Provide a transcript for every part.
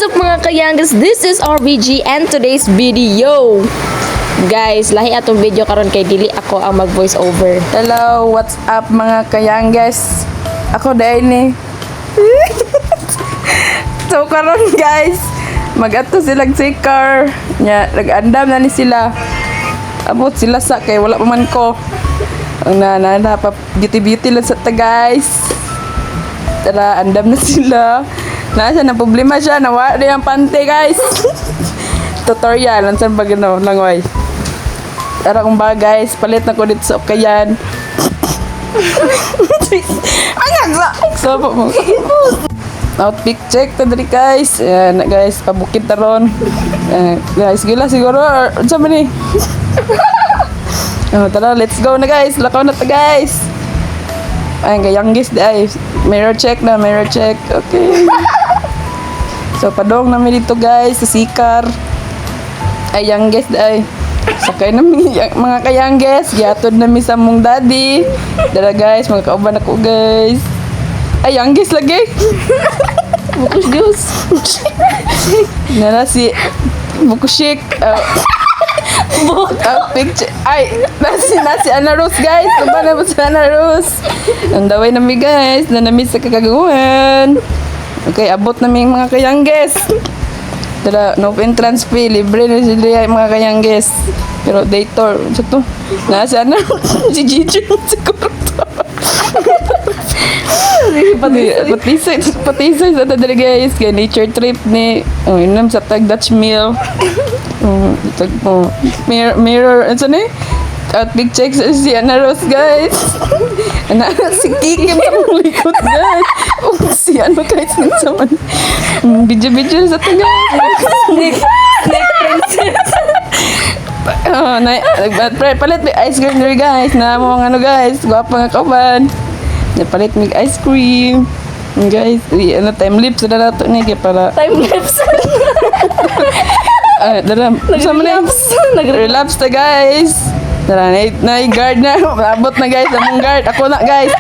up mga kayangas? This is RBG and today's video. Guys, lahi atong video karon kay dili ako ang mag voice over. Hello, what's up mga kayangges? Ako dahil ni. So karon guys, mag-ato silang sikar. Nya, nag-andam na ni sila. Abot sila sa kay wala pa man ko. Ang nana pa beauty lang sa ta guys. Tara, andam na sila. Nasa na problema siya, nawa rin ang pante guys. Tutorial, lansan ba gano'n langoy. Tara kung ba guys, palit na ko dito sa Okayan. Ayan sa! So, outfit check to dali guys. Ayan guys, pabukid na ron. Guys, gila siguro. Saan ba ni? Tara, let's go na guys. Lakaw na ta guys. Ayan, kayanggis guys. Mirror check na, mirror check. Okay. So, padong namin dito guys, sa sikar. Ay, youngest ay. Sakay namin mga kayangges. Giatod namin sa mong daddy. Dala guys, mga kauban ako guys. Ay, youngest lagi. Bukus juice. Nala si Bukushik. Picture. Ay, nasi Ana Rose guys. Diba na sa Ana Rose? Ang daway namin guys. Na namin sa kakagawan. Okay, abot namin mga kayangges. Tara, no entrance fee. Libre na sila yung mga kayangges. Pero dator. Sa to? Nasa Ana si Gigi siguro to. Patisay sa tadari guys. Kaya nature trip ni. Oh, yun sa tag Dutch meal. Mirror, ano saan eh? Outfit check si Ana Rose guys. Si Kikim sa mong likod guys. Si ano guys sa man. Video sa ito guys. Snake princess. Palit may ice cream nyo guys. Na mo mga ano guys. Gwapa nga kauban. Palit may ice cream. Guys, time lapse na nato ni kaya para Time lapse. Dara, sama na nag-relapse na guys. Dara, na-guard na. Abot na guys, among guard. Ako na guys.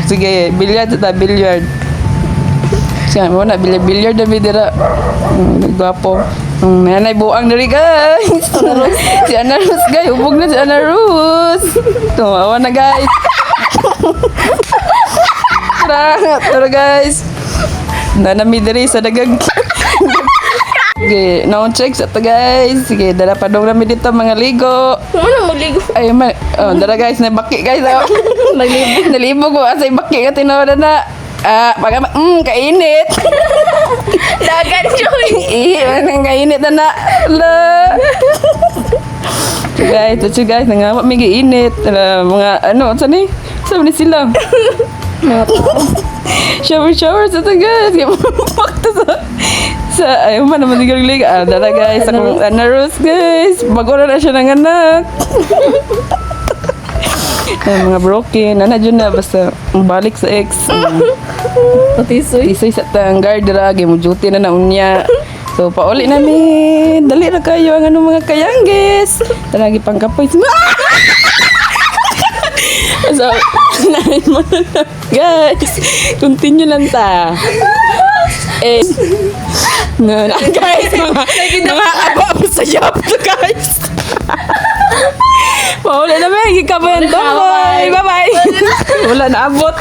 Sige, billiard ta, billiard. Siya mo na billiard na bidira. Gwapo. Nanay buang diri guys. Si Ana Rose guys, hubog na si Ana Rose. Tumawa na guys. Tara guys. Nanami diri sa dagang. Sige, check sa to guys. Sige, dala pa dong namin dito mga ligo. Ano magligo? Ay, dala guys, nabaki guys. Nalibo ko, asay baki ka tinawalan na. Kainit. Dagan joy. Kainit na na. So guys, nangawa may kainit. Mga, saan eh? Saan ni sila? Shower sa to guys. Kaya mapakta ayaw man naman lig. Dala guys, akong Ana Rose guys. Bago na siya ng anak. Mga broken. Dyan na, basta balik sa ex. Patisoy sa tanggar. Drag, mo duty na naunya. So, pauli namin. Dali na kayo ang mga kayangges. Talagi pang kapoy. So, nahin mo na guys. Continue lang ta. Guys, mga abo sa job to guys. Pauli namin. Ikaw ba yan? Bye-bye. Wala na abot.